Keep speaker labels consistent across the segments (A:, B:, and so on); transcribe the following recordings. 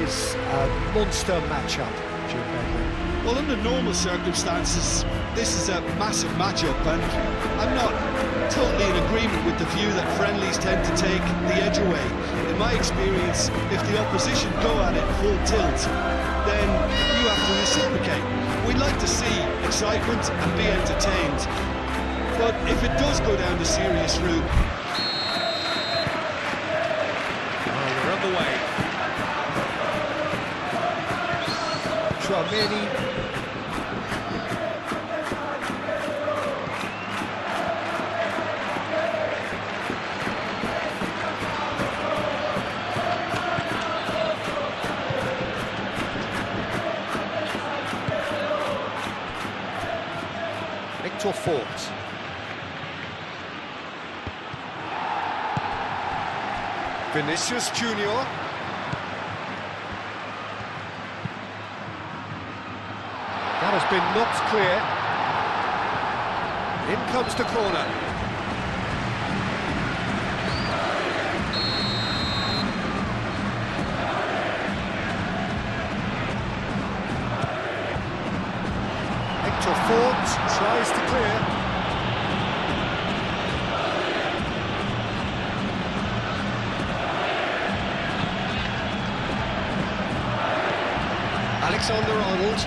A: is a monster matchup, Jim Bentley.
B: Well, under normal circumstances, this is a massive matchup, and I'm not totally in agreement with the view that friendlies tend to take the edge away. In my experience, if the opposition go at it full tilt, then you have to reciprocate. We'd like to see excitement and be entertained, but if it does go down the serious route...
A: They're underway. Tchouameni. Victor Fort. Vinicius Junior. That has been knocked clear. In comes the corner. Victor Fort tries to clear. Alexander-Arnold.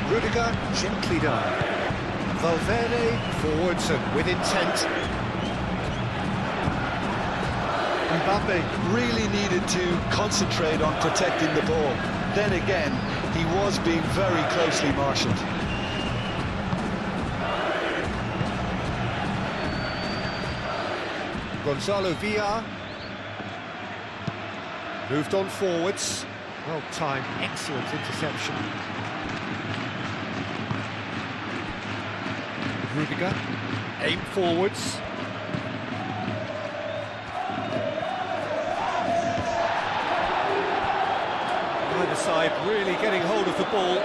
A: Rudiger gently down. Valverde forwards and with intent.
B: Mbappe really needed to concentrate on protecting the ball. Then again, he was being very closely marshalled.
A: Gonzalo Villar. Moved on forwards. Well timed, excellent interception. Rudiger, aim forwards. Either side really getting hold of the ball.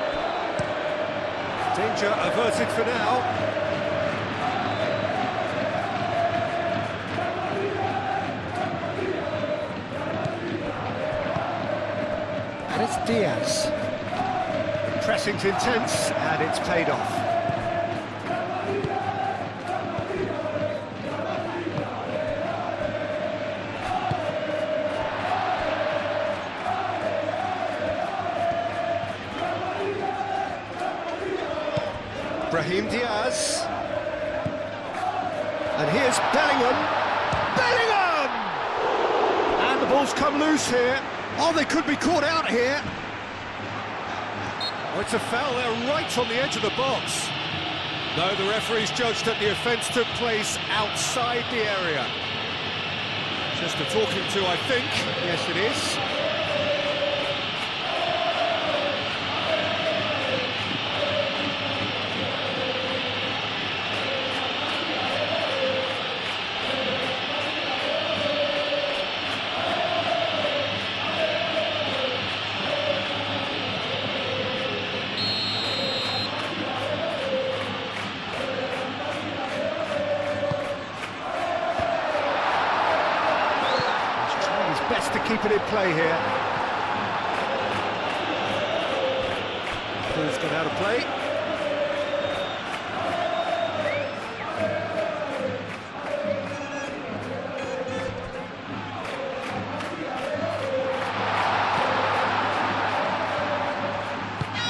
A: Danger averted for now. And it's Diaz. Pressing's intense, and it's paid off. Brahim Diaz. And here's Bellingham. Bellingham! And the ball's come loose here. Oh, they could be caught out here. Oh, it's a foul there right on the edge of the box. No, the referee's judged that the offence took place outside the area. Just a talking to, I think. Yes, it is. Best to keep it in play here. Ball's gone out of play.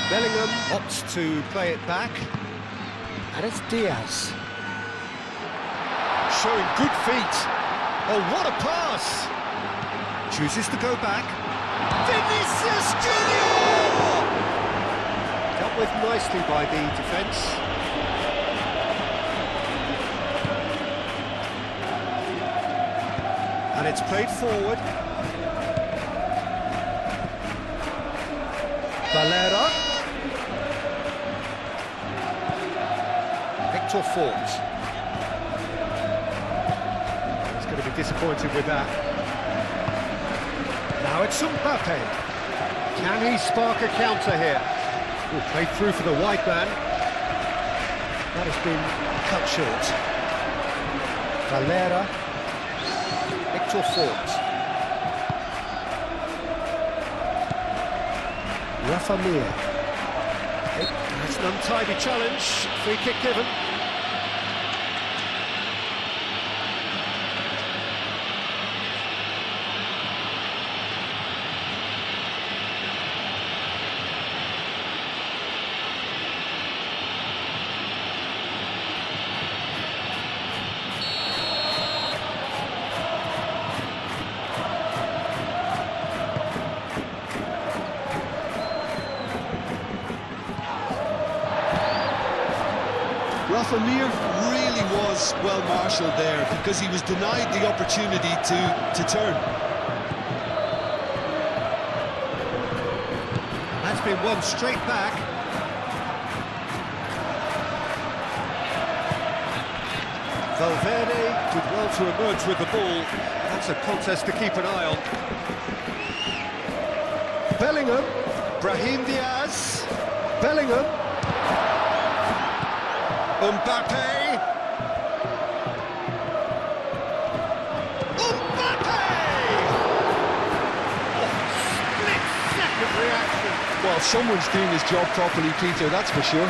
A: Bellingham opts to play it back. And it's Diaz. Showing good feet. Oh, what a pass! Chooses to go back. Vinicius Junior! Dealt with nicely by the defence. And it's played forward. Valera. Victor Fort. He's going to be disappointed with that. Now it's Mbappe. Can he spark a counter here? Ooh, played through for the wide man. That has been cut short. Valera. Victor Fort. Rafa Mir. That's an untidy challenge. Free kick given.
B: Rafa Mir really was well marshalled there because he was denied the opportunity to turn.
A: That's been won straight back. Valverde did well to emerge with the ball. That's a contest to keep an eye on. Bellingham. Brahim Diaz. Bellingham. Mbappe! Mbappe! Oh, split-second reaction.
B: Well, someone's doing his job properly, Peter, that's for sure.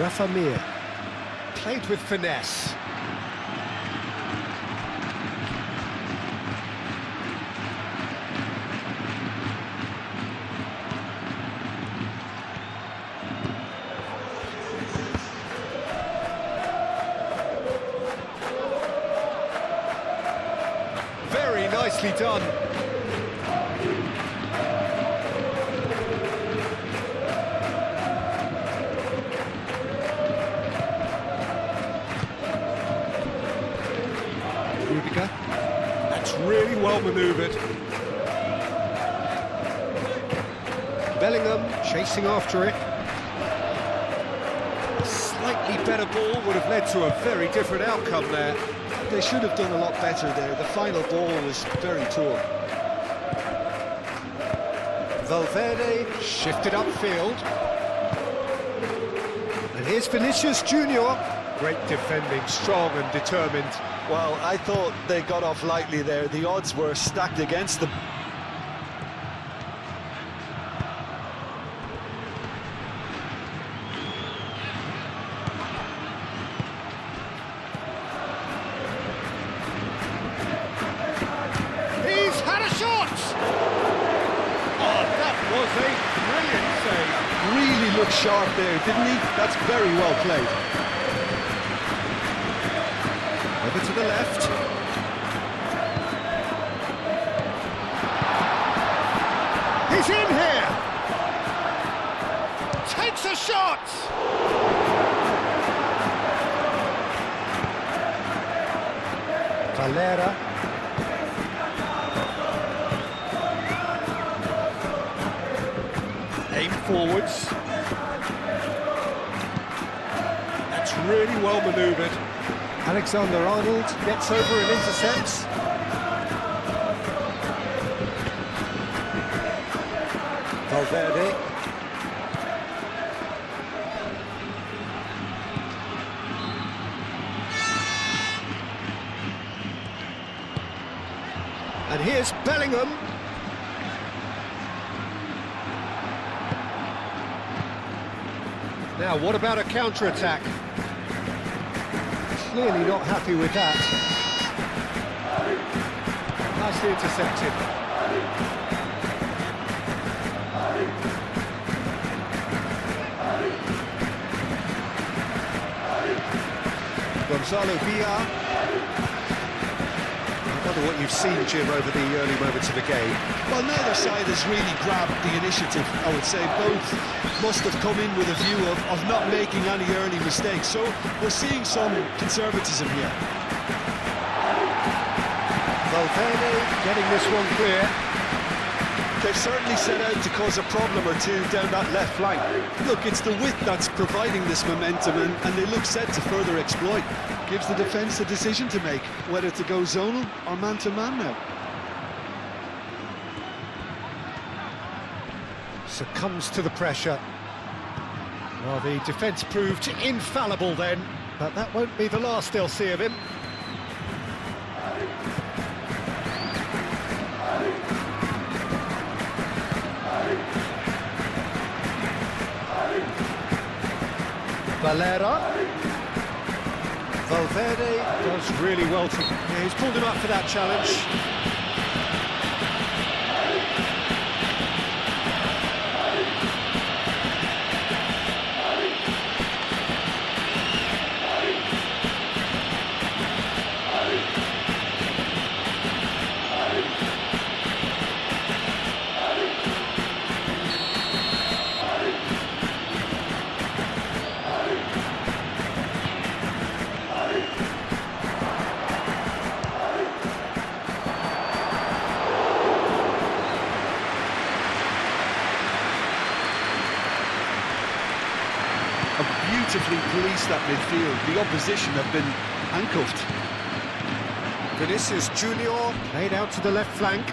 A: Rafa Mir played with finesse. Very nicely done. Rudiger. That's really well manoeuvred. Bellingham chasing after it. A slightly better ball would have led to a very different outcome there.
B: They should have done a lot better there. The final ball was very poor.
A: Valverde shifted upfield. And here's Vinicius Junior. Great defending, strong and determined.
B: Well, I thought they got off lightly there. The odds were stacked against them.
A: He's had a shot! Oh, that was a brilliant save.
B: Really looked sharp there, didn't he? That's very well played.
A: Over to the left. He's in here! Takes a shot! Valera. Aim forwards. That's really well manoeuvred. Alexander-Arnold gets over and intercepts. Valverde. And here's Bellingham. Now, what about a counter-attack? Clearly not happy with that. Nicely intercepted. Gonzalo Villar. I wonder what you've seen, Jim, over the early moments of the game.
B: Well, neither side has really grabbed the initiative, I would say. Both must have come in with a view of not making any early mistakes. So we're seeing some conservatism here.
A: Valverde getting this one clear.
B: They've certainly set out to cause a problem or two down that left flank. Look, it's the width that's providing this momentum, and they look set to further exploit. Gives the defence a decision to make, whether to go zonal or man-to-man now.
A: Succumbs to the pressure. Well, the defence proved infallible then, but that won't be the last they'll see of him. Valera. Valverde does really well to... Yeah, he's pulled him up for that challenge.
B: Beautifully policed that midfield. The opposition have been handcuffed.
A: Vinicius Junior laid out to the left flank.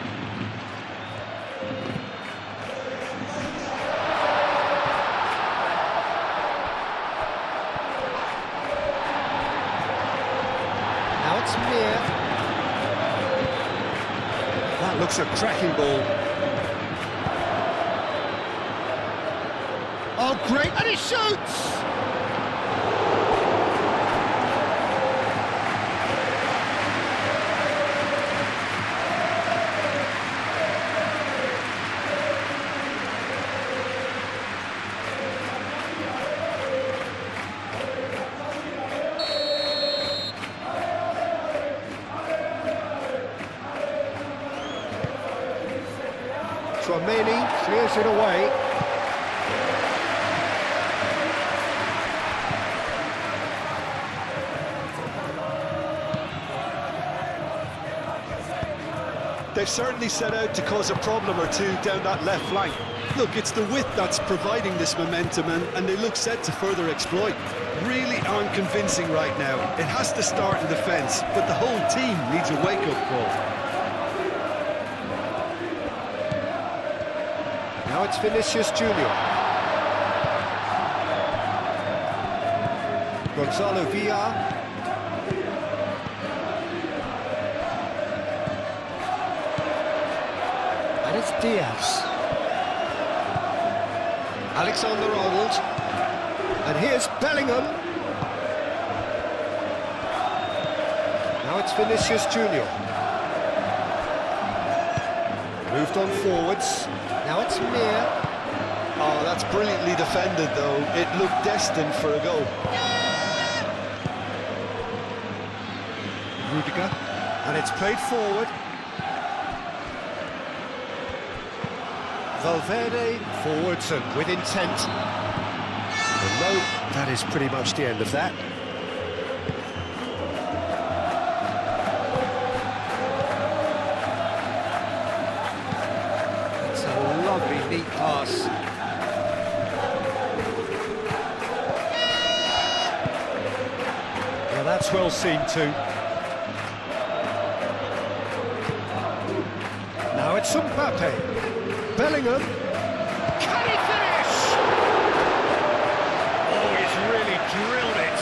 A: Now it's Mir. That looks a cracking ball. Oh, great, and he shoots! Tchouameni clears it away.
B: They've certainly set out to cause a problem or two down that left flank. Look, it's the width that's providing this momentum, and they look set to further exploit. Really aren't convincing right now. It has to start in defence, but the whole team needs a wake-up call.
A: Now it's Vinicius Junior. Gonzalo Villar. And it's Diaz. Alexander-Arnold. And here's Bellingham. Now it's Vinicius Junior. Moved on forwards. Now it's Mir.
B: Oh, that's brilliantly defended, though. It looked destined for a goal.
A: Rudiger. And it's played forward. Valverde forwards and with intent. And no, that is pretty much the end of that. It's a lovely, neat pass. Well, that's well seen too. Now it's Mbappe. Bellingham. Can he finish? Oh, he's really drilled it.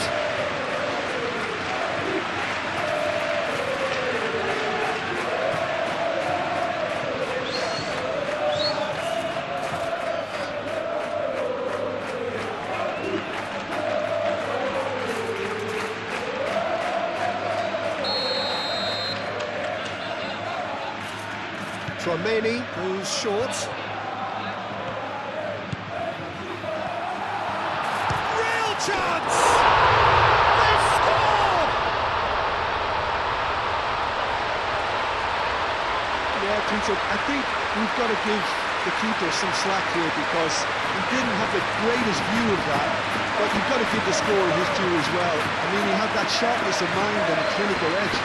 A: Tchouameni goes short. Real chance! They score!
B: Yeah, Peter, I think we've got to give the keeper some slack here because he didn't have the greatest view of that, but you've got to give the scorer his due as well. I mean, he had that sharpness of mind and a clinical edge.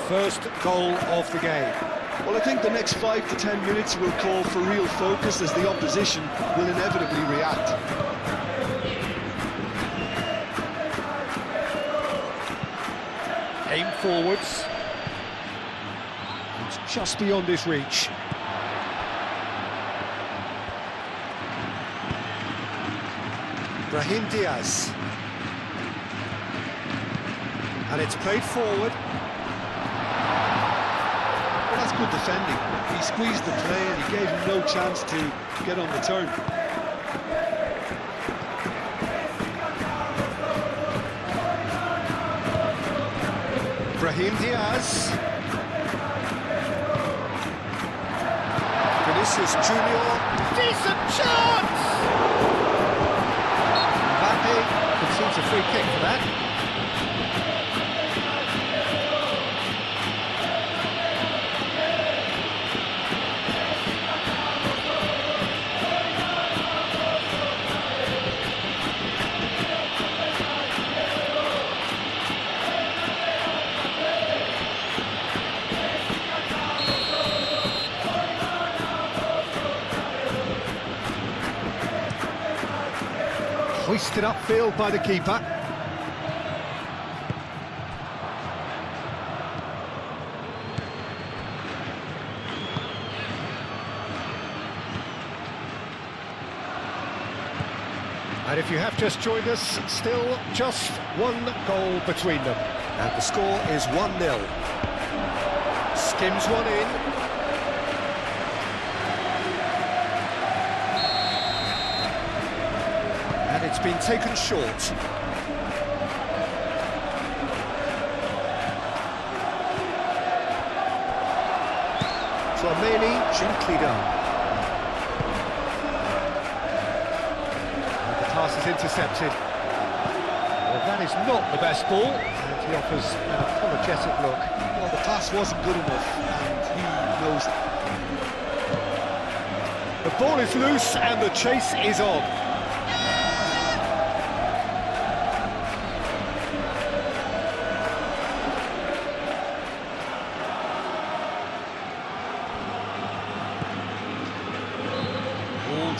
A: First goal of the game.
B: Well, I think the next 5 to 10 minutes will call for real focus as the opposition will inevitably react.
A: Aim forwards. It's just beyond his reach. Brahim Diaz. And it's played forward.
B: Well, that's good defending. He squeezed the play and he gave him no chance to get on the turn.
A: Brahim Diaz. Vinicius Junior. Decent chance! Mbappe concedes a free kick for that. Hoisted upfield by the keeper. And if you have just joined us, still just one goal between them. And the score is 1-0. Skims one in. It's been taken short. Tchouaméni gently done. And the pass is intercepted. Well, that is not the best ball, and he offers an apologetic look.
B: Well, the pass wasn't good enough, and he knows that.
A: The ball is loose, and the chase is on.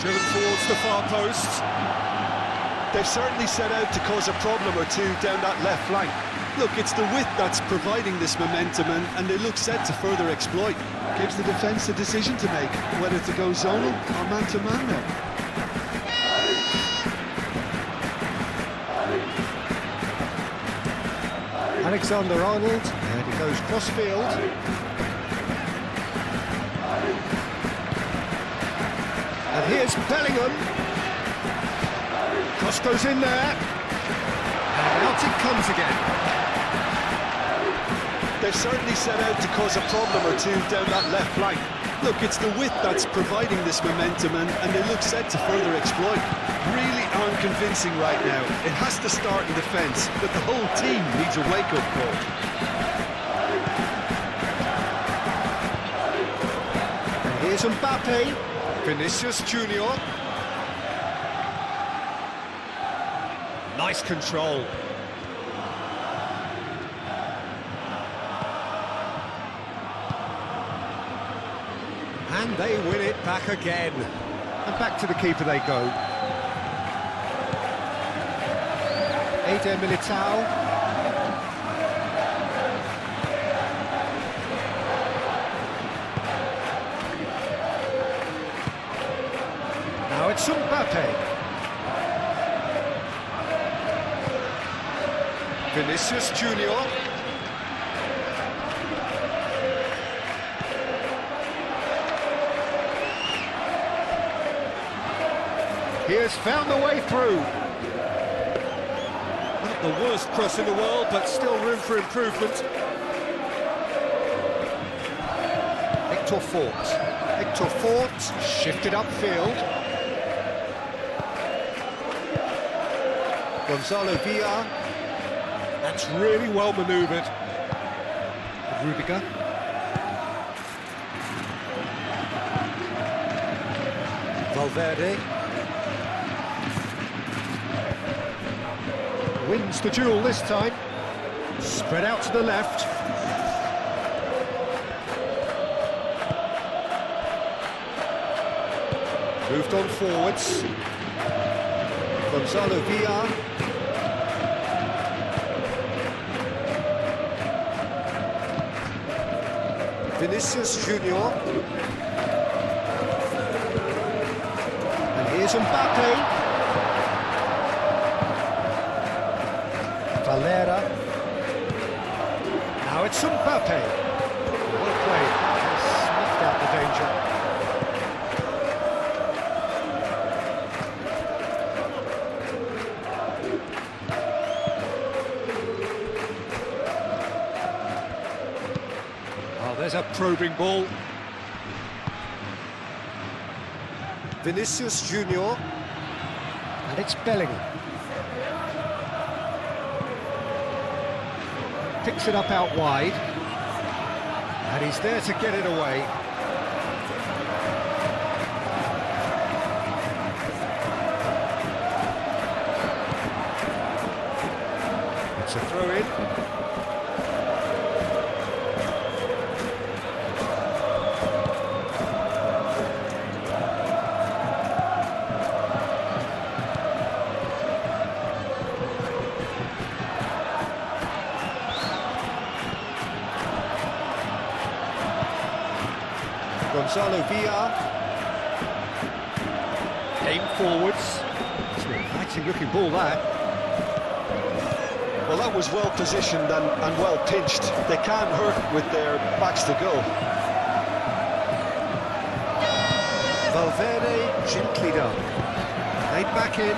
A: Driven towards the far post.
B: They've certainly set out to cause a problem or two down that left flank. Look, it's the width that's providing this momentum, and they look set to further exploit. Gives the defence a decision to make, whether to go zonal or man-to-man now.
A: Alexander-Arnold, and he goes cross-field. And here's Bellingham. Cross goes in there. And out it comes again.
B: They've certainly set out to cause a problem or two down that left flank. Look, it's the width that's providing this momentum, and they look set to further exploit. Really unconvincing right now. It has to start in defence, but the whole team needs a wake-up call.
A: And here's Mbappe. Vinicius Junior. Nice control. And they win it back again. And back to the keeper they go. Eder Militao. Now it's Mbappe. Vinicius Junior. He has found the way through. Not the worst cross in the world, but still room for improvement. Victor Fort. Victor Fort shifted upfield. Gonzalo Villa. That's really well manoeuvred. Rudiger. Valverde. Wins the duel this time. Spread out to the left. Moved on forwards. Gonzalo Villar. Vinicius Junior. And here's Mbappe. Valera. Now it's Mbappe. Well played. He's snuffed out the danger. There's a probing ball. Vinicius Junior. And it's Bellingham. Picks it up out wide. And he's there to get it away. It's a throw-in. Gonzalo Villar. Aim forwards. It's an exciting looking ball there.
B: Well, that was well positioned and well pinched. They can't hurt with their backs to go.
A: Valverde gently done. Laid back in.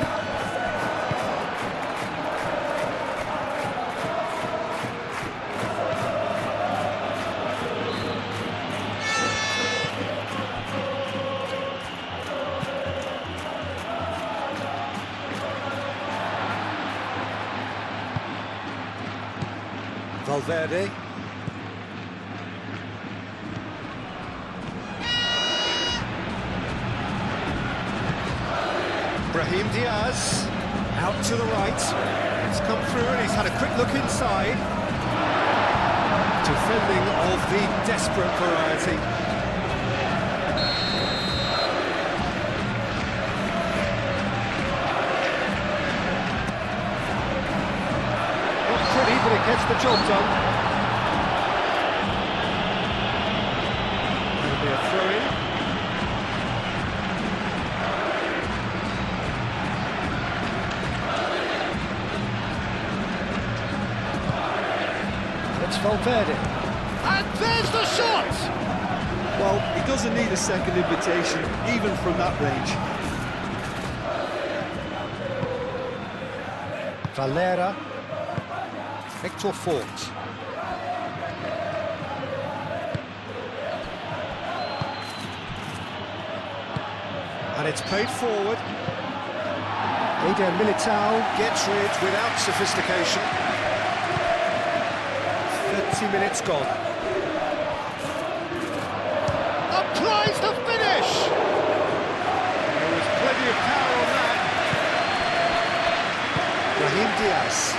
A: Valverde. Brahim Diaz. Out to the right. It's come through and he's had a quick look inside. Defending of the desperate variety. But it gets the job done. It'll be a throw-in. It's Valverde. And there's the shot!
B: Well, he doesn't need a second invitation, even from that range.
A: Valera. Hector Fort. And it's played forward. Eder Militao gets rid without sophistication. 30 minutes gone. Applies the finish! There was plenty of power on that. Brahim Diaz.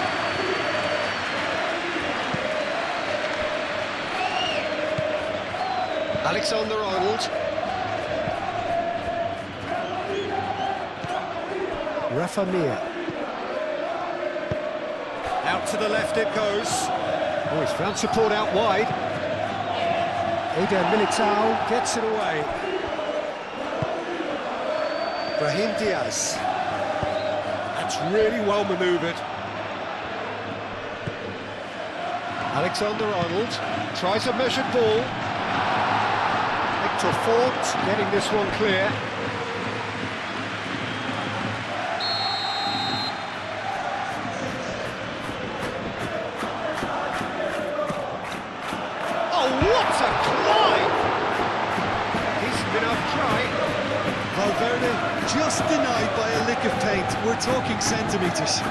A: Alexander-Arnold. Rafa Mir. Out to the left it goes. Oh, he's found support out wide. Eder Militao gets it away. Brahim Diaz. That's really well manoeuvred. Alexander-Arnold tries a measured ball. Hector Fort getting this one clear. Oh, what a climb! Decent enough try.
B: Valverde just denied by a lick of paint. We're talking centimetres.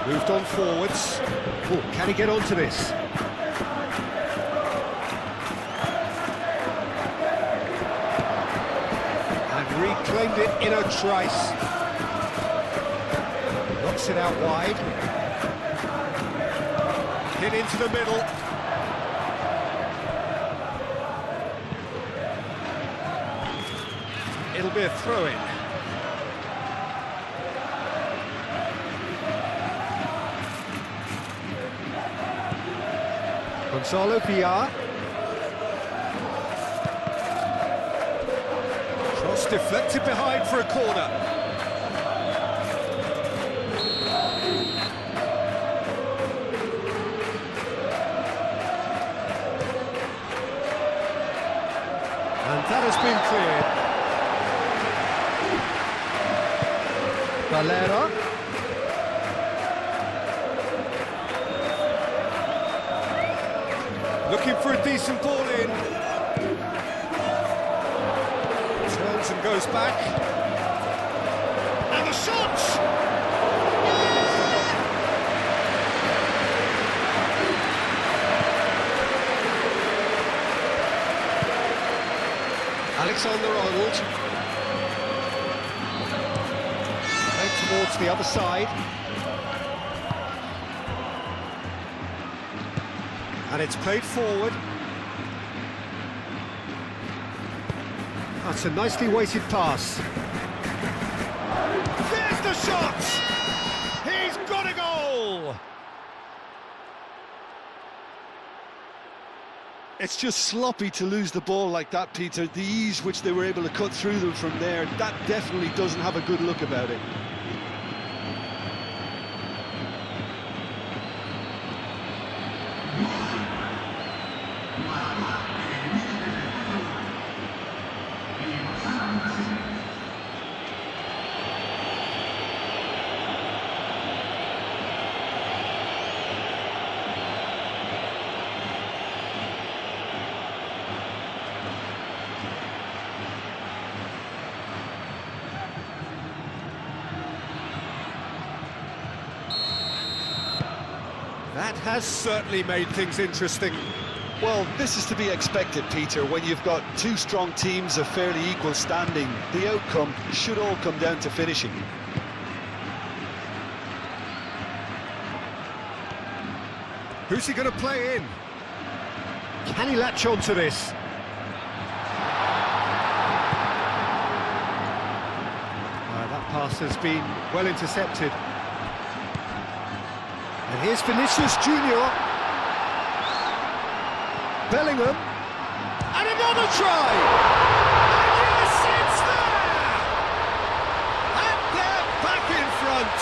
A: Moved on forwards. Oh, can he get onto this? Reclaimed it in a trice. Knocks it out wide. Hit into the middle. It'll be a throw-in. Gonzalo Villar. Cross deflected behind for a corner. And that has been cleared. Valera. Looking for a decent ball in. Turns and goes back. And the shot! Alexander-Arnold. Played towards the other side. And it's played forward. That's a nicely weighted pass. There's the shot! He's got a goal!
B: It's just sloppy to lose the ball like that, Peter. The ease which they were able to cut through them from there, that definitely doesn't have a good look about it.
A: That has certainly made things interesting.
B: Well, this is to be expected, Peter. When you've got two strong teams of fairly equal standing, the outcome should all come down to finishing.
A: Who's he going to play in? Can he latch on to this? That pass has been well intercepted. And here's Vinicius Junior. Bellingham. And another try! And yes, it's there! And they're back in front.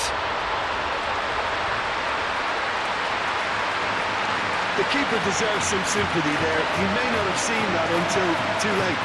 B: The keeper deserves some sympathy there. He may not have seen that until too late.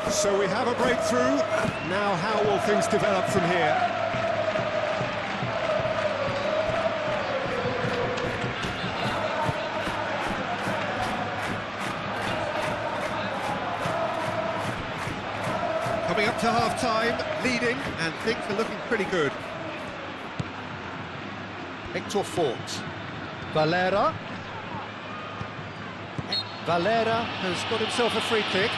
A: So we have a breakthrough. Now how will things develop from here? Coming up to half-time, leading, and things are looking pretty good. Hector Fort. Valera. Valera has got himself a free kick.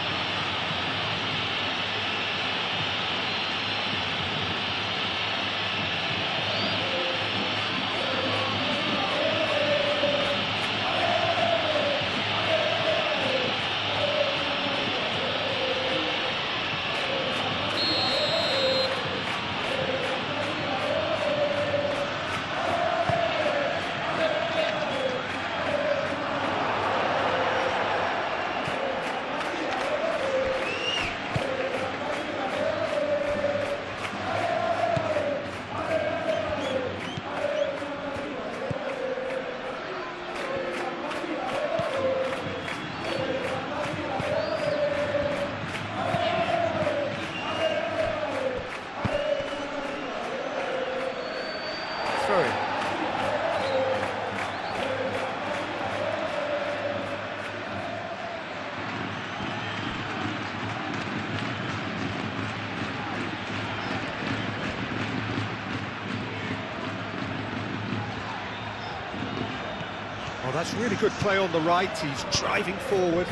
A: that's really good play on the right. He's driving forward.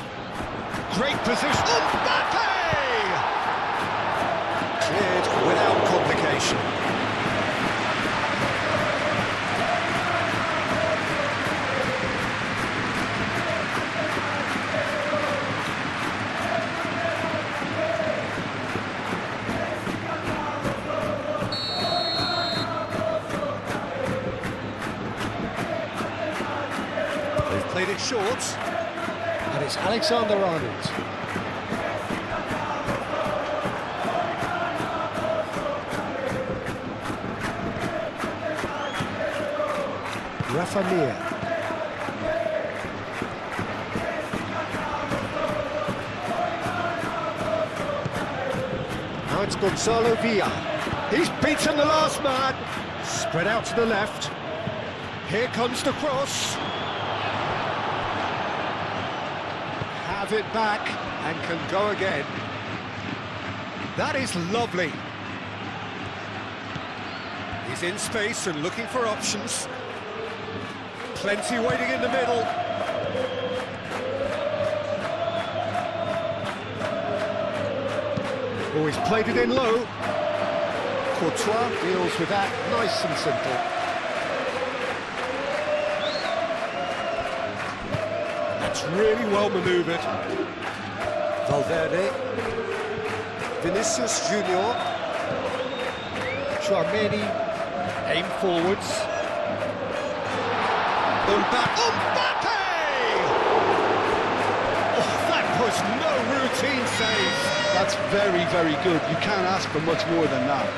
A: Great position. Mbappe! Cleared without complication. Played it short, and it's Alexander-Arnold. Rafa Mir. Now it's Gonzalo Villa. He's beaten the last man. Spread out to the left. Here comes the cross. Have it back and can go again. That is lovely. He's in space and looking for options. Plenty waiting in the middle. Oh, he's played it in low. Courtois deals with that nice and simple. Really well manoeuvred. Valverde, Vinicius Junior, Tchouaméni, aim forwards. Mbappe! Oh, that was no routine save.
B: That's very, very good. You can't ask for much more than that.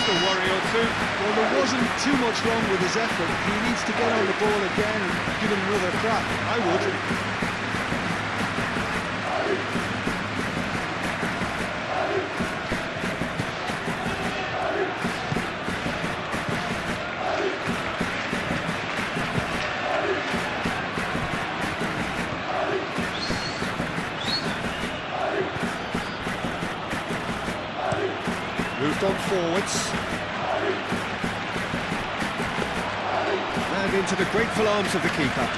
A: A worry or two.
B: Well, there wasn't too much wrong with his effort. He needs to get on the ball again and give it another crack. I would.
A: Moved on forwards. And into the grateful arms of the keeper.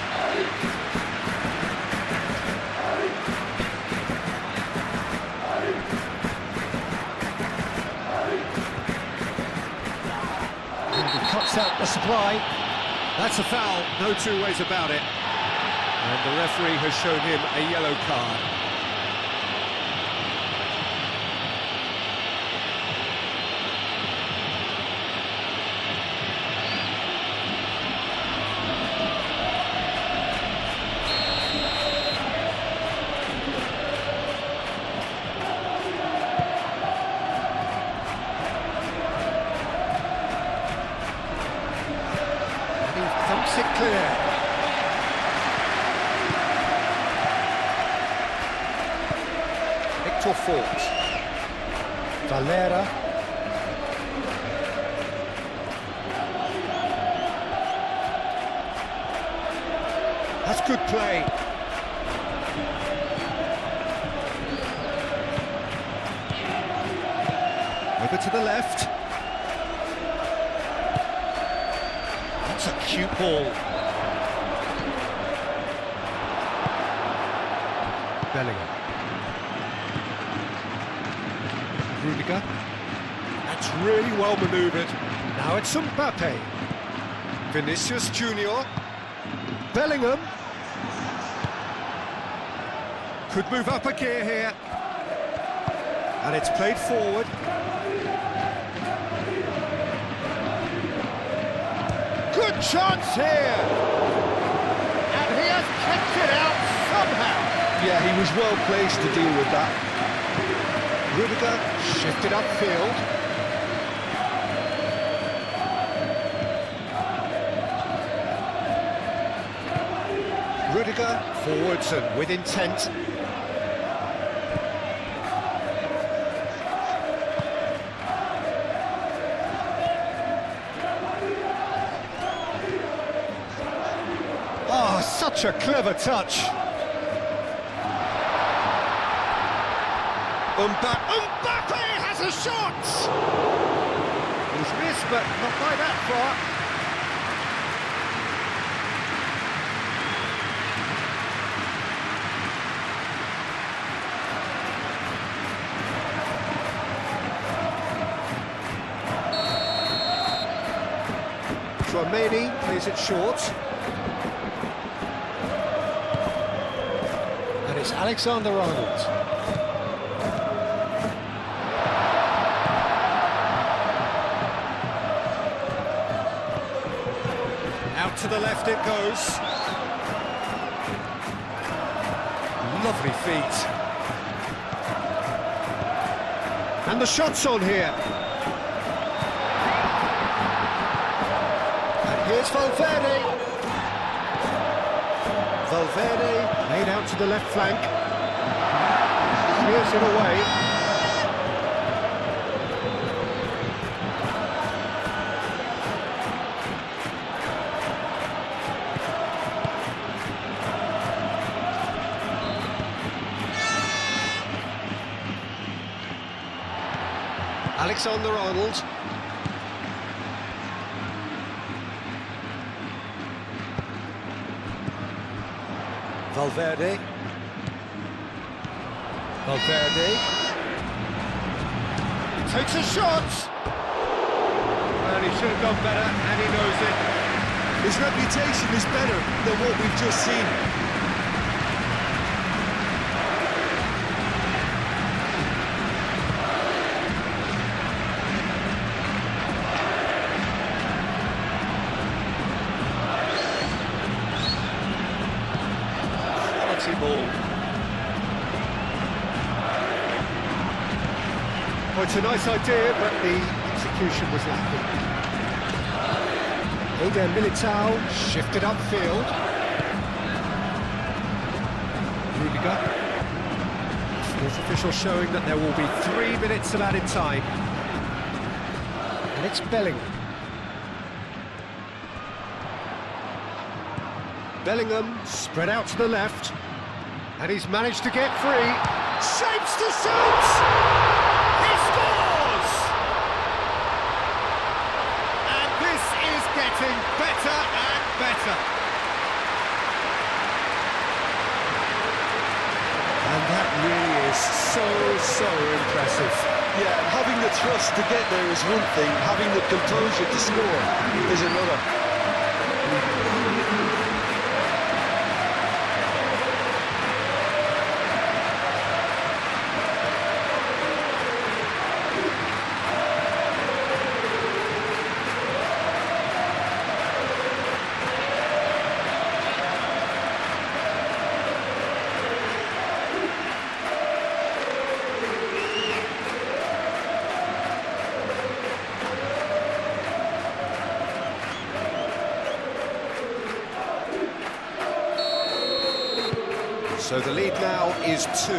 A: And he cuts out the supply. That's a foul, no two ways about it. And the referee has shown him a yellow card. Thumps it clear. Victor Fort. Valera. That's good play. Over to the left. That's a cute ball. Bellingham. Rudiger. That's really well manoeuvred. Now it's Mbappe. Vinicius Junior. Bellingham. Could move up a gear here. And it's played forward. Good chance here! And he has kept it out somehow!
B: Yeah, he was well placed to deal with that.
A: Rudiger shifted upfield. Rudiger forwards and with intent. Such a clever touch. Mbappe has a shot! He's missed, but not by that far. Romani plays it short. And it's Alexander-Arnold. Out to the left it goes. Lovely feet. And the shot's on here. Here's Valverde. Valverde laid out to the left flank. Clears it away. Alexander-Arnold. Valverde. Valverde. Takes a shot! Well, he should have done better, and he knows it.
B: His reputation is better than what we've just seen.
A: Ball. Well, it's a nice idea, but the execution was lacking. Eder Militao shifted upfield. Liga. There's official showing that there will be 3 minutes of added time. And it's Bellingham. Bellingham spread out to the left. And he's managed to get free. Shapes to shoot! He scores! And this is getting better and better. And that really is so impressive.
B: Yeah, having the trust to get there is one thing, having the composure to score is another.
A: So the lead now is 2.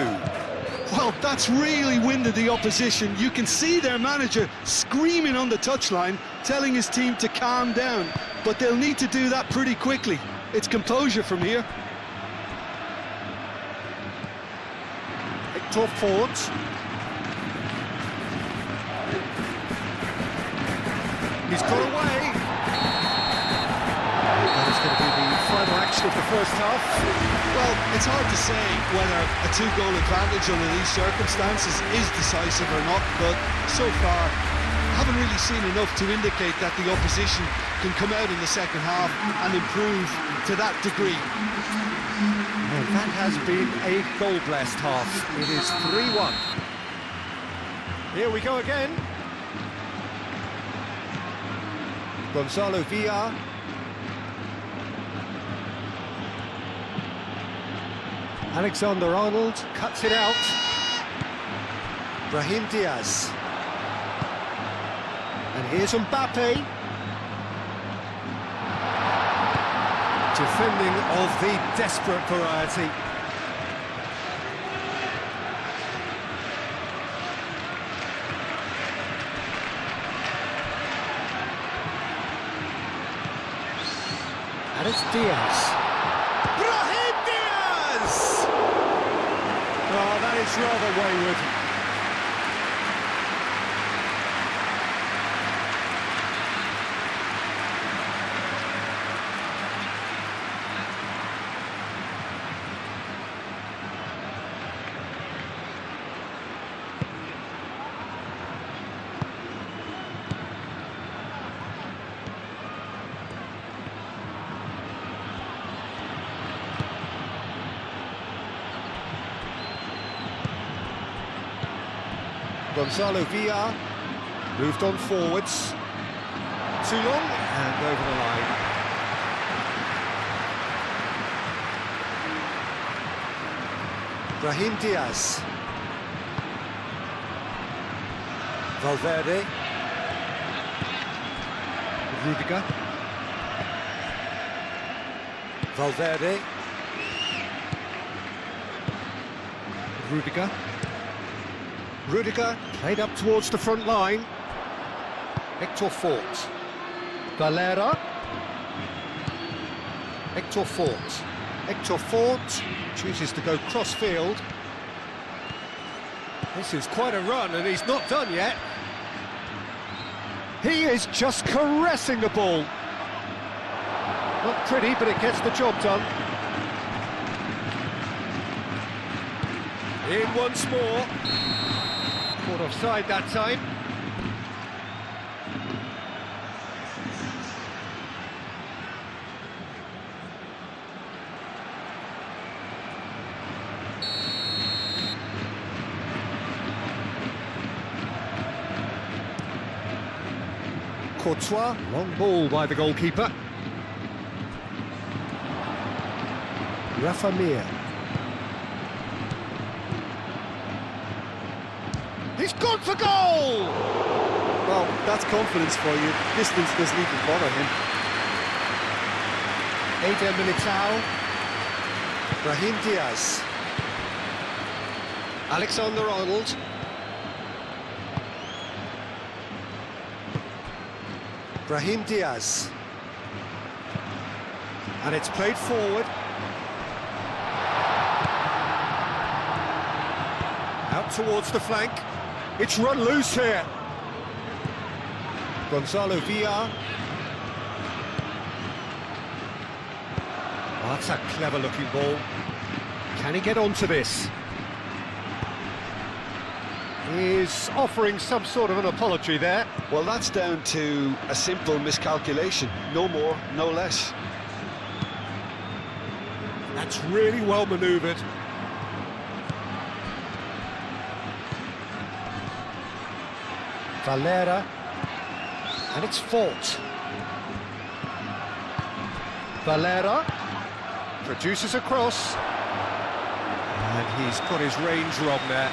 B: Well, that's really winded the opposition. You can see their manager screaming on the touchline, telling his team to calm down. But they'll need to do that pretty quickly. It's composure from here.
A: Hector Ford. He's got away. That is going to be the final action of the first half.
B: Well, it's hard to say whether a 2-goal advantage under these circumstances is decisive or not, but so far, I haven't really seen enough to indicate that the opposition can come out in the second half and improve to that degree.
A: And that has been a goal-blessed half. It is 3-1. Here we go again. Gonzalo Villar. Alexander-Arnold cuts it out. Brahim Diaz. And here's Mbappe. Defending of the desperate variety. And it's Diaz. It's rather wayward. Gonzalo Villar moved on forwards. Too long and over the line. Brahim Diaz. Valverde. Rudiger. Valverde. Rudiger. Rudiger played up towards the front line. Hector Fort. Valera. Hector Fort. Hector Fort chooses to go cross-field. This is quite a run and he's not done yet. He is just caressing the ball. Not pretty, but it gets the job done. In once more. Caught offside that time. Courtois, long ball by the goalkeeper. Rafa Mir. He's gone for goal!
B: Well, that's confidence for you. Distance doesn't even bother him.
A: Eder Militao. Brahim Diaz. Alexander-Arnold. Brahim Diaz. And it's played forward. Out towards the flank. It's run loose here. Gonzalo Villar. Oh, that's a clever-looking ball. Can he get onto this? He's offering some sort of an apology there.
B: Well, that's down to a simple miscalculation. No more, no less.
A: That's really well manoeuvred. Valera, and it's Fort. Valera produces a cross, and he's got his range wrong there.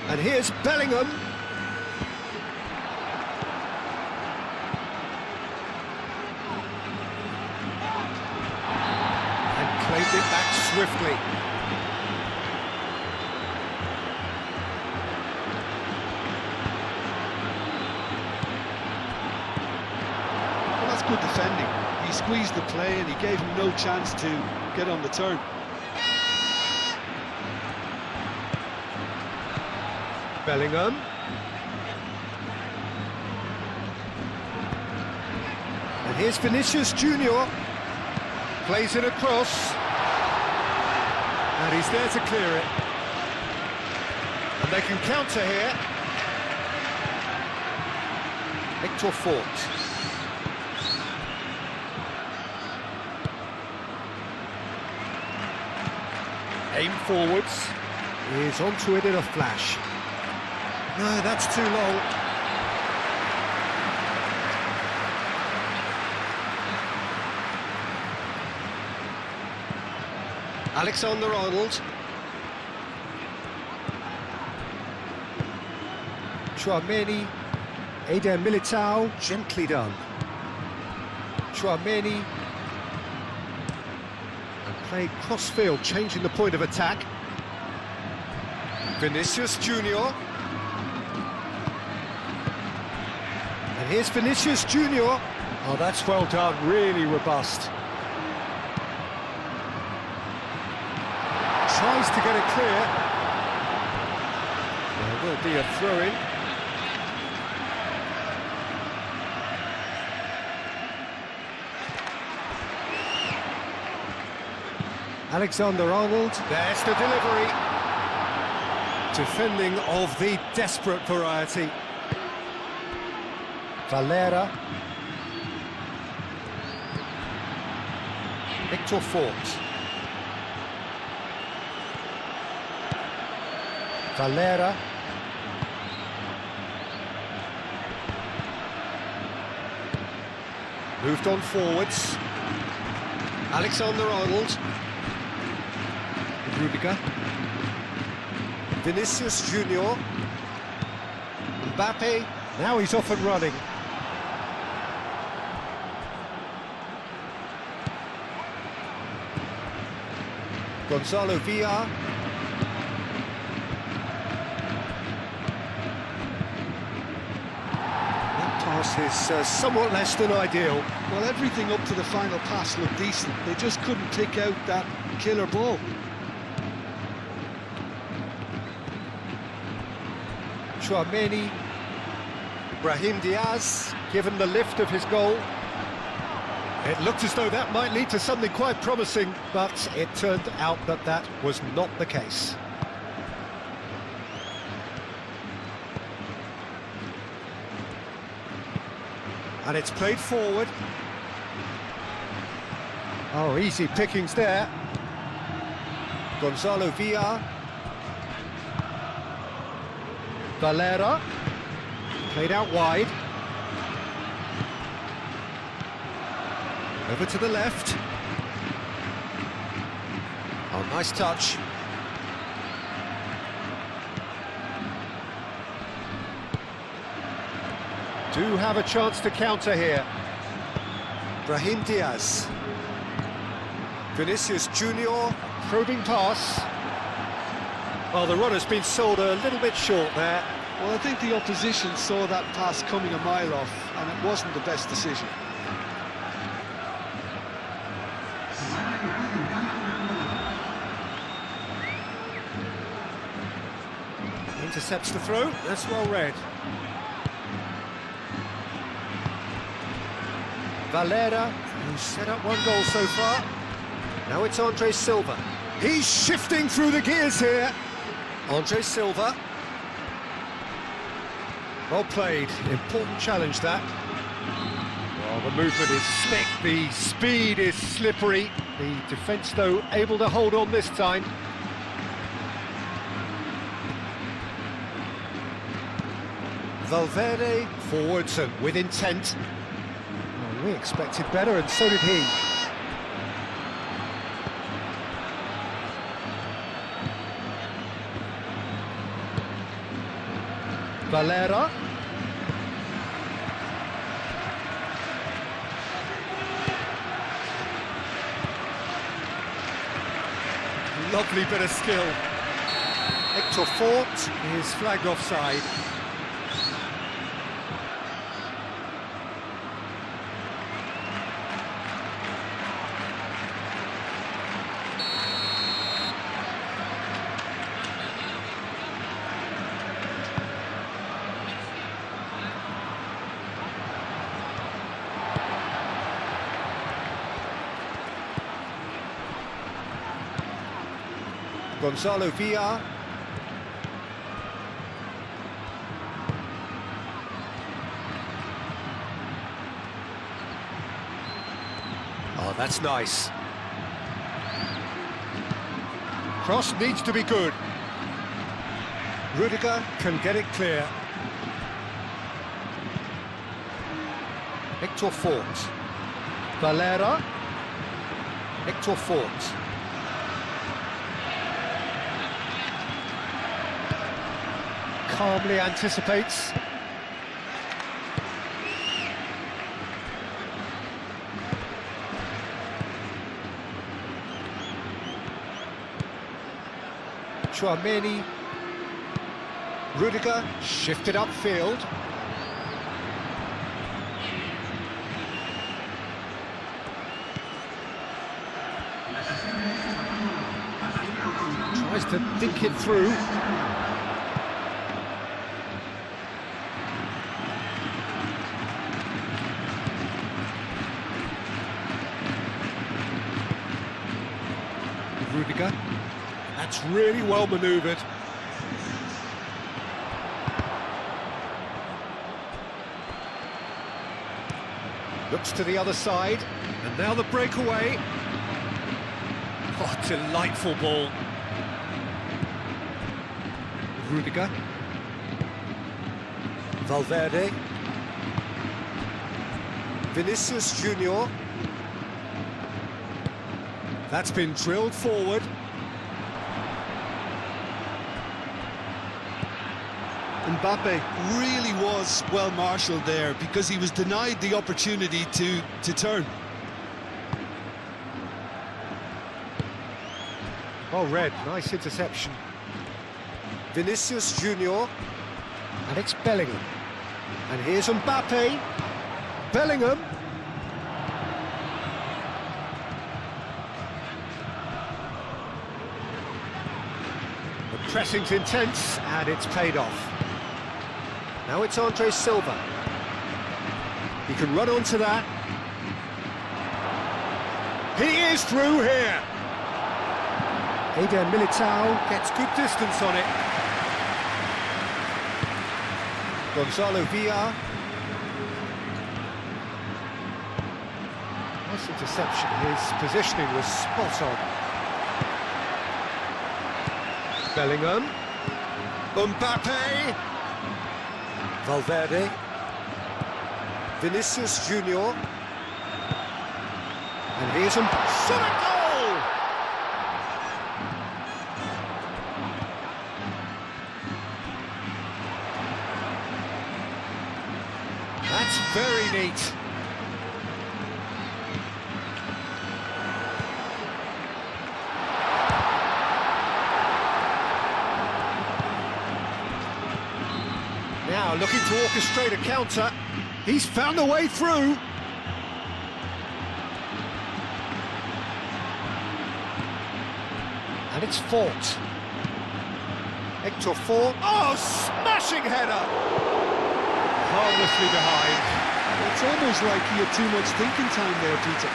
A: And here's Bellingham. Claimed it back swiftly.
B: Well, that's good defending. He squeezed the play and he gave him no chance to get on the turn.
A: Bellingham. And here's Vinicius Junior. Plays it across, and he's there to clear it. And they can counter here. Hector Fort. Aim forwards. He's onto it in a flash. No, that's too long. Alexander-Arnold. Tchouameni. Eder Militao, gently done. Tchouameni. And played cross-field, changing the point of attack. Vinicius Junior. And here's Vinicius Junior. Oh, that's well done, really robust. Tries to get it clear. There will be a throw-in. Alexander-Arnold, there's the delivery. Defending of the desperate variety. Valera. Victor Fort. Valera. Moved on forwards. Alexander-Arnold. Rudiger. Vinicius Junior. Mbappe. Now he's off and running. Gonzalo Villar. That pass is somewhat less than ideal.
B: Well, everything up to the final pass looked decent. They just couldn't pick out that killer ball.
A: Chouameni. Brahim Diaz, given the lift of his goal. It looked as though that might lead to something quite promising, but it turned out that that was not the case. And it's played forward. Oh, easy pickings there. Gonzalo Villar. Valera. Played out wide. Over to the left. Oh, nice touch. Do have a chance to counter here. Brahim Diaz. Vinicius Junior. Probing pass. Well, the runner's been sold a little bit short there.
B: Well, I think the opposition saw that pass coming a mile off, and it wasn't the best decision.
A: Intercepts the throw, that's well read. Valera, who's set up one goal so far. Now it's Andre Silva. He's shifting through the gears here. Andre Silva. Well played, important challenge that. Well, the movement is slick, the speed is slippery. The defence, though, able to hold on this time. Valverde forwards and with intent. Well, we expected better, and so did he. Valera. Lovely bit of skill. Victor Fort is flagged offside. Gonzalo Villar. Oh, that's nice. Cross needs to be good. Rudiger can get it clear. Victor Fort. Valera. Victor Fort. Calmly anticipates. Chouameni. Rudiger shifted upfield. Tries to think it through. Rudiger. That's really well manoeuvred. Looks to the other side, and now the breakaway. Oh, delightful ball. Rudiger. Valverde. Vinicius Junior. That's been drilled forward.
B: Mbappe really was well marshalled there because he was denied the opportunity to turn.
A: Oh, Red, nice interception. Vinicius Junior. And it's Bellingham. And here's Mbappe. Bellingham. The pressing's intense, and it's paid off. Now it's Andre Silva. He can run onto that. He is through here. Eder Militao gets good distance on it. Gonzalo Villar. Nice interception. His positioning was spot on. Bellingham. Mbappe. Valverde. Vinicius Junior. And here's him. Shot a goal! That's very neat. Now looking to orchestrate a counter. He's found a way through. And it's Fort. Hector Fort. Oh, smashing header! Harmlessly behind.
B: It's almost like he had too much thinking time there, Peter.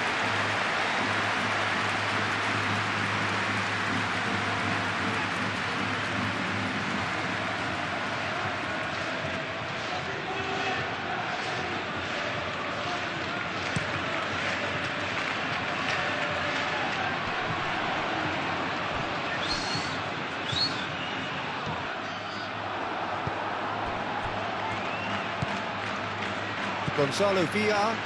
A: Gonzalo Villar.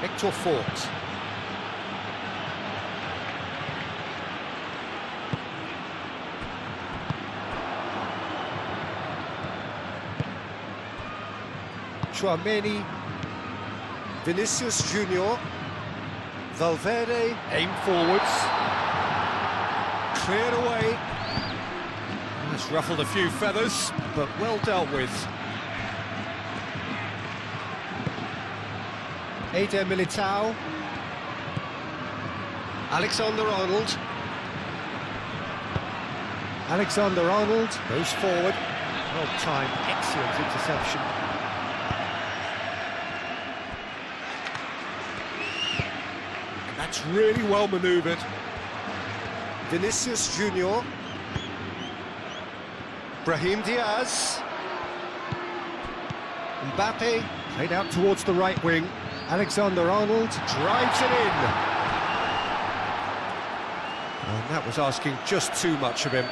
A: Hector Fort. Chouameni. Vinicius Junior. Valverde. Aim forwards. Cleared away. That's ruffled a few feathers, but well dealt with. Eder Militao. Alexander-Arnold. Alexander-Arnold goes forward. Well timed, excellent interception. And that's really well manoeuvred. Vinicius Junior. Brahim Diaz. Mbappe played out towards the right wing. Alexander-Arnold drives it in. And that was asking just too much of him.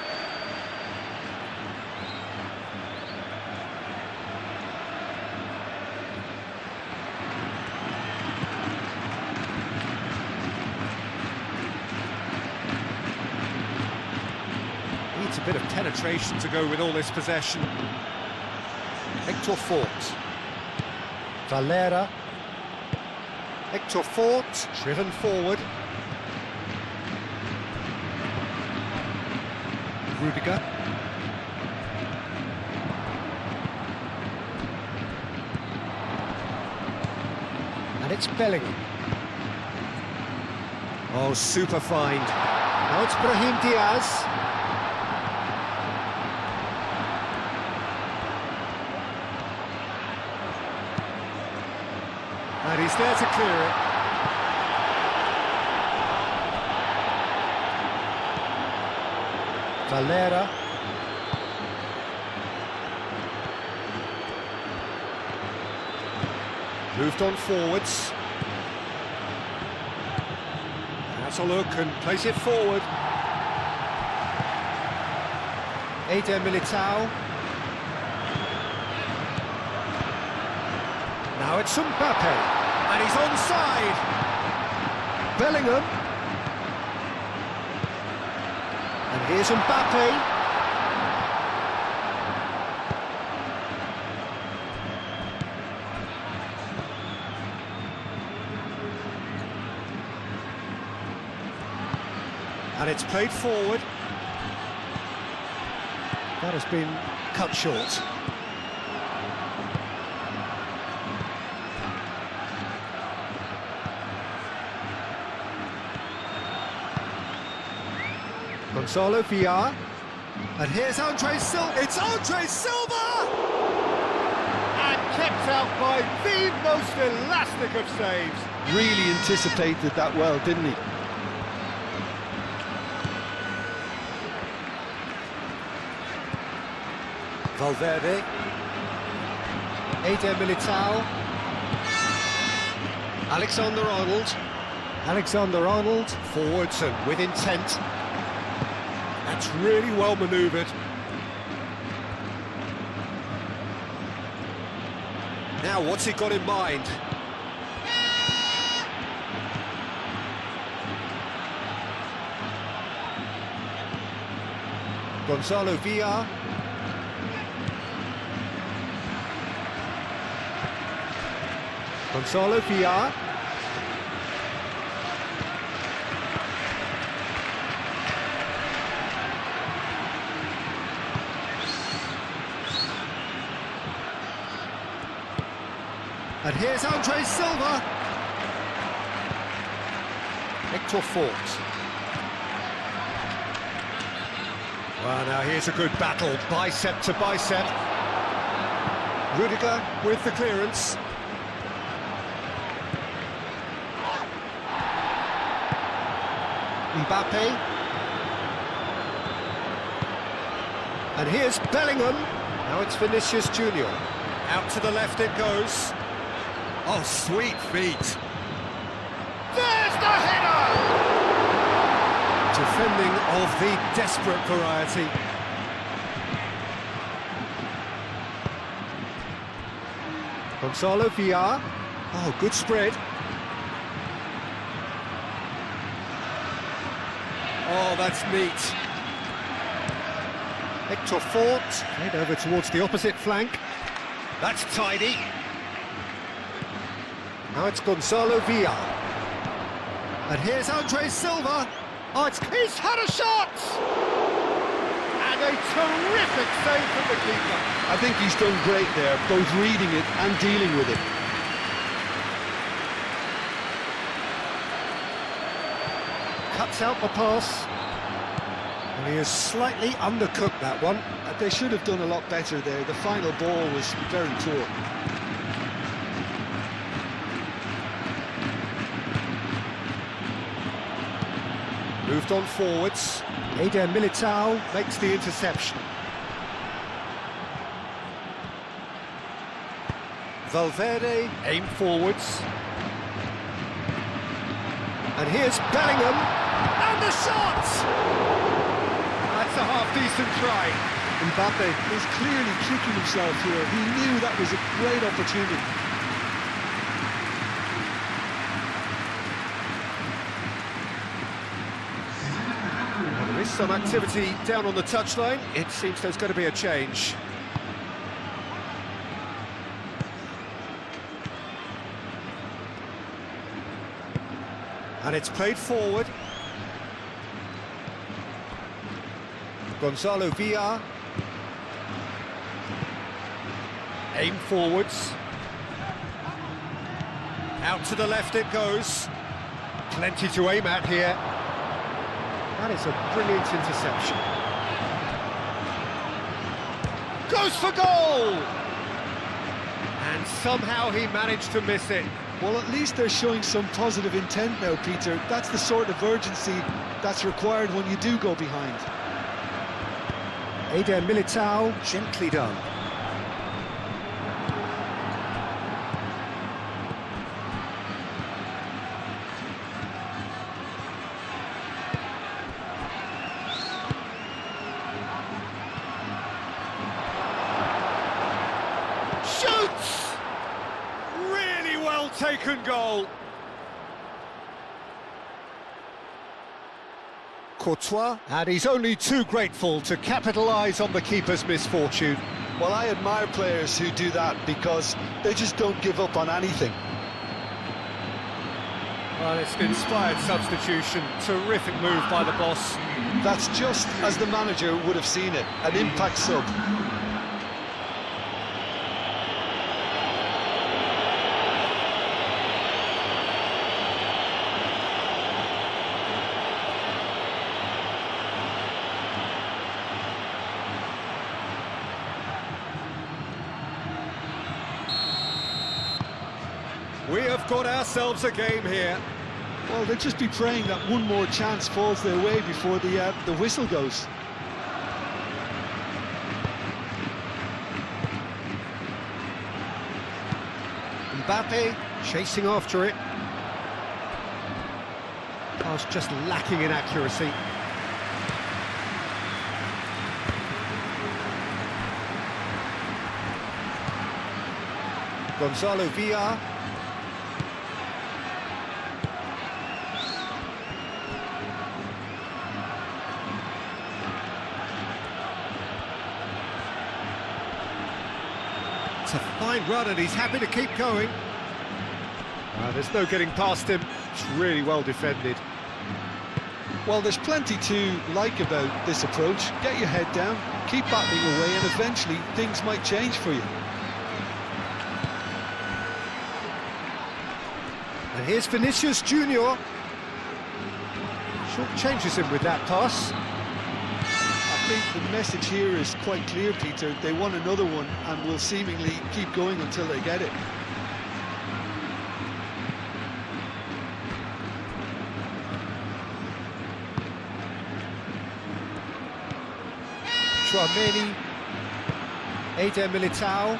A: Needs a bit of penetration to go with all this possession. Hector Fort. Valera. Hector Fort, driven forward. Rudiger. It's Bellingham. Oh, super find. Now it's Brahim Diaz. And he's there to clear it. Valera. Moved on forwards. That's a look and place it forward. Eder Militao. Now it's Mbappe. And he's onside. Bellingham. And here's Mbappe. And it's played forward. That has been cut short. Gonzalo Villar. And here's Andre Silva. It's Andre Silva! And kept out by the most elastic of saves.
B: Really anticipated that well, didn't he?
A: Valverde. Eder Militao. Alexander-Arnold. Alexander-Arnold, forwards and with intent. That's really well manoeuvred. Now, what's he got in mind? Gonzalo Villar. Gonzalo Villar. And here's Andre Silva. Hector Fort. Well, now here's a good battle, bicep to bicep. Rudiger with the clearance. Mbappe. And here's Bellingham. Now it's Vinicius Junior. Out to the left it goes. Oh, sweet feet. There's the header! Defending of the desperate variety. Gonzalo Villar. Oh, good spread. Oh, that's neat. Hector Fort, head over towards the opposite flank. That's tidy. Now it's Gonzalo Villar. And here's Andre Silva. Oh, he's had a shot! And a terrific save from the keeper.
B: I think he's done great there, both reading it and dealing with it.
A: Cuts out the pass. And he has slightly undercooked that one.
B: They should have done a lot better there. The final ball was very poor.
A: Moved on forwards. Eder Militao makes the interception. Valverde aim forwards. And here's Bellingham. And the shot! That's a half-decent try.
B: Mbappe is clearly kicking himself here. He knew that was a great opportunity.
A: Well, there is some activity down on the touchline. It seems there's going to be a change. And it's played forward. Gonzalo Villar. Aim forwards. Out to the left it goes. Plenty to aim at here. That is a brilliant interception. Goes for goal! And somehow he managed to miss it.
B: Well, at least they're showing some positive intent now, Peter. That's the sort of urgency that's required when you do go behind.
A: Eder Militao, gently done. Shoots! Really well taken goal. Courtois, and he's only too grateful to capitalise on the keeper's misfortune.
B: Well, I admire players who do that because they just don't give up on anything.
A: Well, it's an inspired substitution. Terrific move by the boss.
B: That's just as the manager would have seen it, an impact sub.
A: We have got ourselves a game here.
B: Well, they'll just be praying that one more chance falls their way before the whistle goes.
A: Mbappe chasing after it. Pass just lacking in accuracy. Gonzalo Villar. It's a fine run and he's happy to keep going. There's no getting past him. It's really well defended.
B: Well, there's plenty to like about this approach. Get your head down, keep battling away, and eventually things might change for you.
A: And here's Vinicius Junior. Short changes him with that pass.
B: I think the message here is quite clear, Peter. They want another one and will seemingly keep going until they get it.
A: Chouameni, Eder Militao.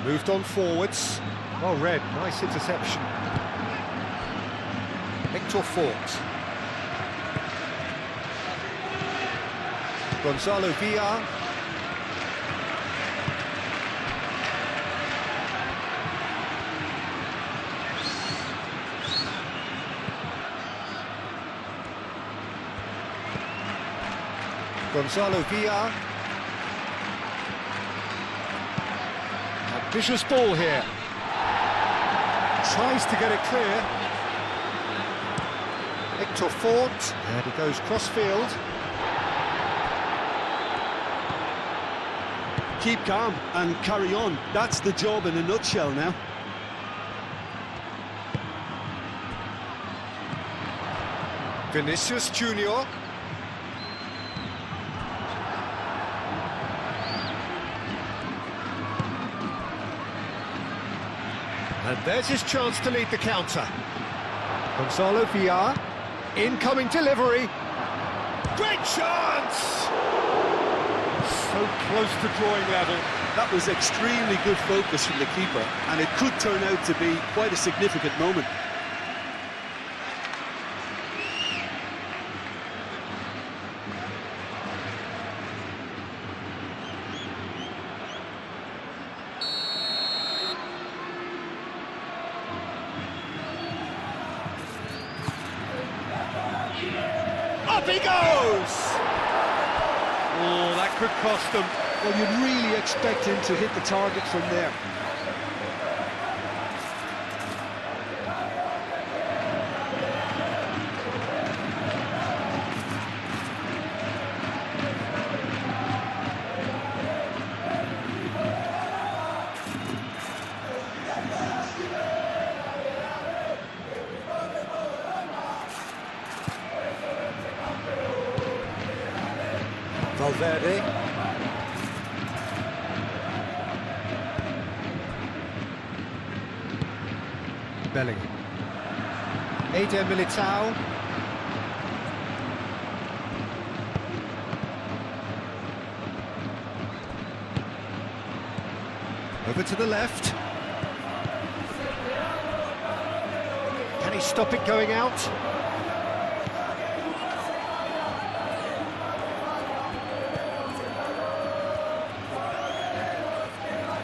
A: Moved on forwards. Well read, nice interception. Hector Fort. Gonzalo Villar. Gonzalo Villar. Ambitious ball here. Tries to get it clear. Hector Fort. And he goes cross-field.
B: Keep calm and carry on. That's the job in a nutshell now.
A: Vinicius Junior. And there's his chance to lead the counter. Gonzalo Villar. Incoming delivery. Great chance! So close to drawing level.
B: That was extremely good focus from the keeper, and it could turn out to be quite a significant moment.
A: Up he goes! Oh, that could cost them.
B: Well, you'd really expect him to hit the target from there.
A: Valverde. Bellingham. Eder Militao. Over to the left. Can he stop it going out?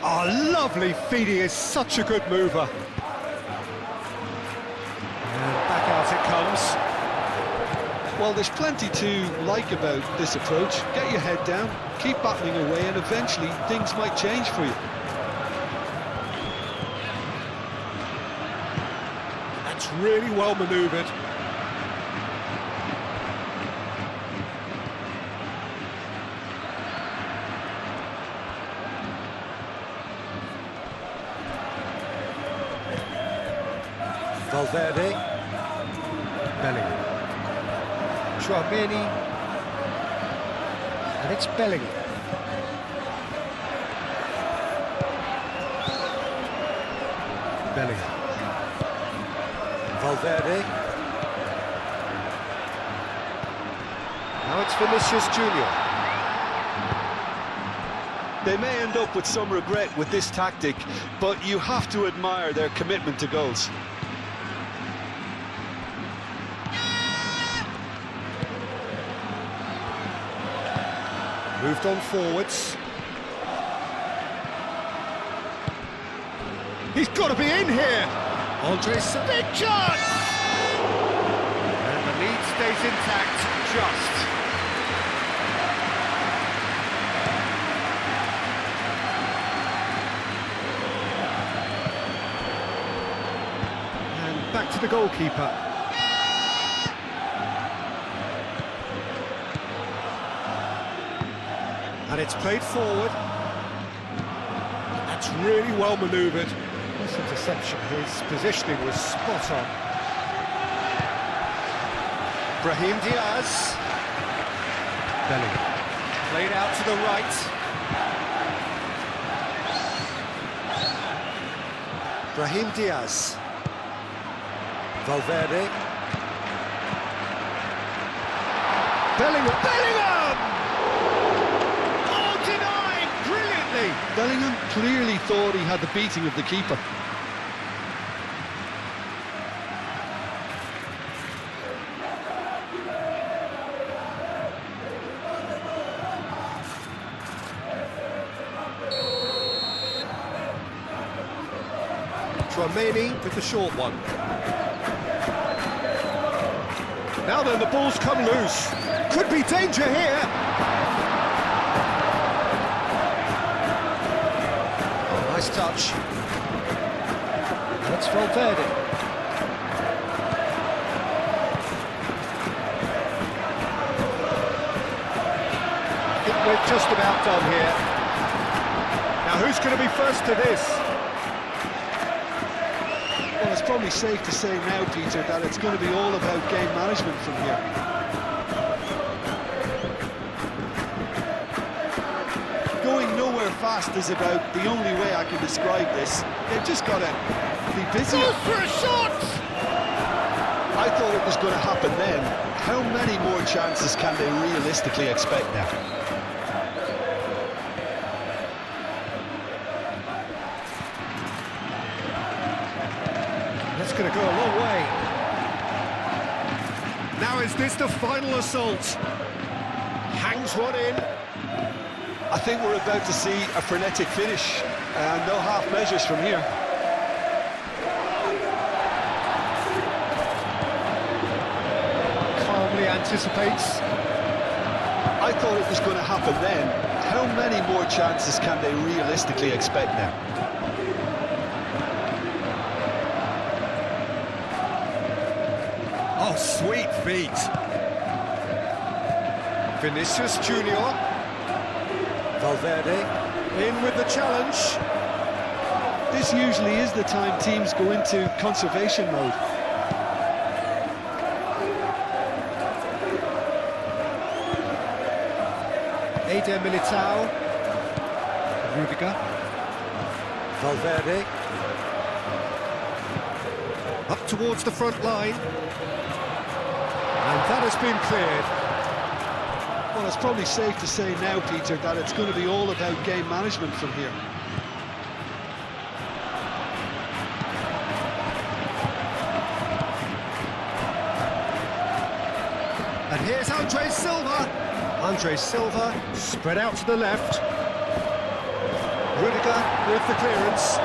A: Oh, lovely feed, he is such a good mover. And back out it comes.
B: Well, there's plenty to like about this approach. Get your head down, keep battling away, and eventually things might change for you.
A: That's really well manoeuvred. Valverde. Bellingham. Chouameni. And it's Bellingham. Bellingham. Valverde. Now it's Vinicius Junior.
B: They may end up with some regret with this tactic, but you have to admire their commitment to goals.
A: Moved on forwards. He's got to be in here! Andres, a big chance! And the lead stays intact, just. And back to the goalkeeper. And it's played forward. That's really well manoeuvred. This interception, his positioning was spot on. Brahim Diaz. Bellingham. Played out to the right. Brahim Diaz. Valverde. Bellingham!
B: Bellingham clearly thought he had the beating of the keeper.
A: Chouameni with the short one. Now then, the ball's come loose. Could be danger here. Nice touch. That's Valverde. I think we're just about done here. Now who's going to be first to this?
B: Well, it's probably safe to say now, Peter, that it's going to be all about game management from here. Fast is about the only way I can describe this. They've just got to be busy.
A: Goes for a shot!
B: I thought it was going to happen then. How many more chances can they realistically expect now?
A: That's going to go a long way. Now is this the final assault? Hangs one in.
B: I think we're about to see a frenetic finish, and no half measures from here.
A: Calmly anticipates.
B: I thought it was going to happen then. How many more chances can they realistically expect now?
A: Oh, sweet feet. Vinicius Junior. Valverde in with the challenge.
B: This usually is the time teams go into conservation mode.
A: Militao. Rudiger. Valverde. Up towards the front line. And that has been cleared.
B: Well, it's probably safe to say now, Peter, that it's going to be all about game management from here.
A: And here's Andre Silva. Andre Silva spread out to the left. Rudiger with the clearance.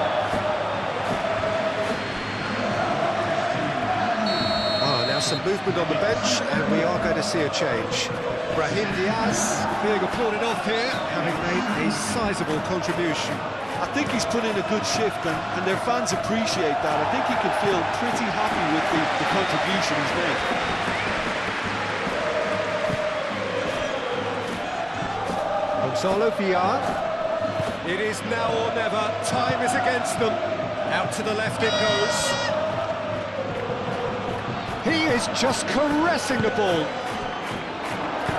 A: Now some movement on the bench, and we are going to see a change. Brahim Diaz being applauded off here, having made a sizable contribution.
B: I think he's put in a good shift, and their fans appreciate that. I think he can feel pretty happy with the contribution he's made.
A: Gonzalo Villar. It is now or never. Time is against them. Out to the left it goes. He is just caressing the ball.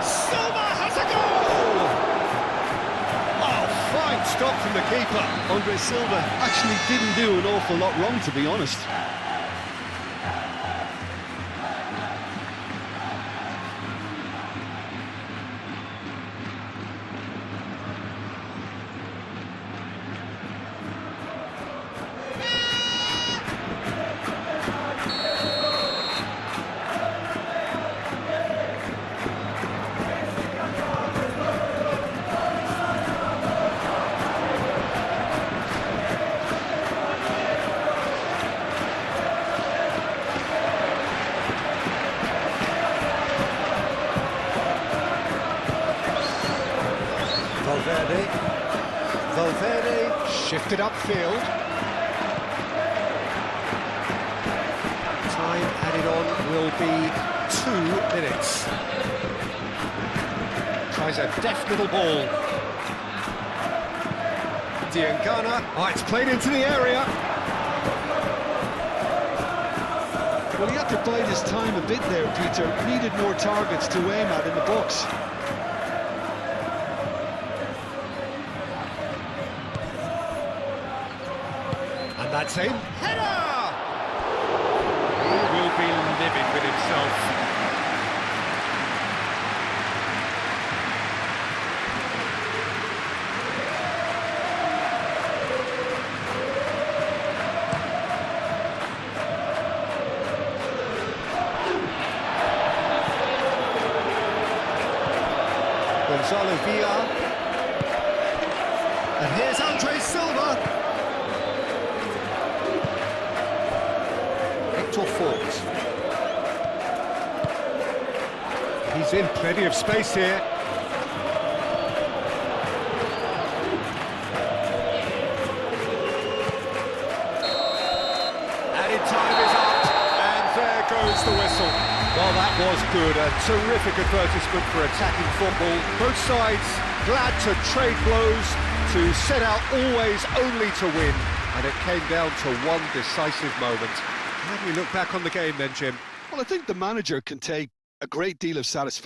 A: Silva has a goal! Oh, fine stop from the keeper.
B: Andre Silva actually didn't do an awful lot wrong, to be honest.
A: Valverde shifted upfield. Time added on will be 2 minutes. Tries a deft little ball. Diangana. Oh, it's played into the area.
B: Well, he had to bide his time a bit there, Peter. Needed more targets to aim at in the box.
A: And that's him. Header! He will be living with himself. Gonzalo Villar. And here's Andre Silva. Fort. He's in plenty of space here. Added time is up, and there goes the whistle. Well, that was good. A terrific advertisement for attacking football. Both sides glad to trade blows, to set out always only to win, and it came down to one decisive moment. How do you look back on the game then, Jim?
B: Well, I think the manager can take a great deal of satisfaction.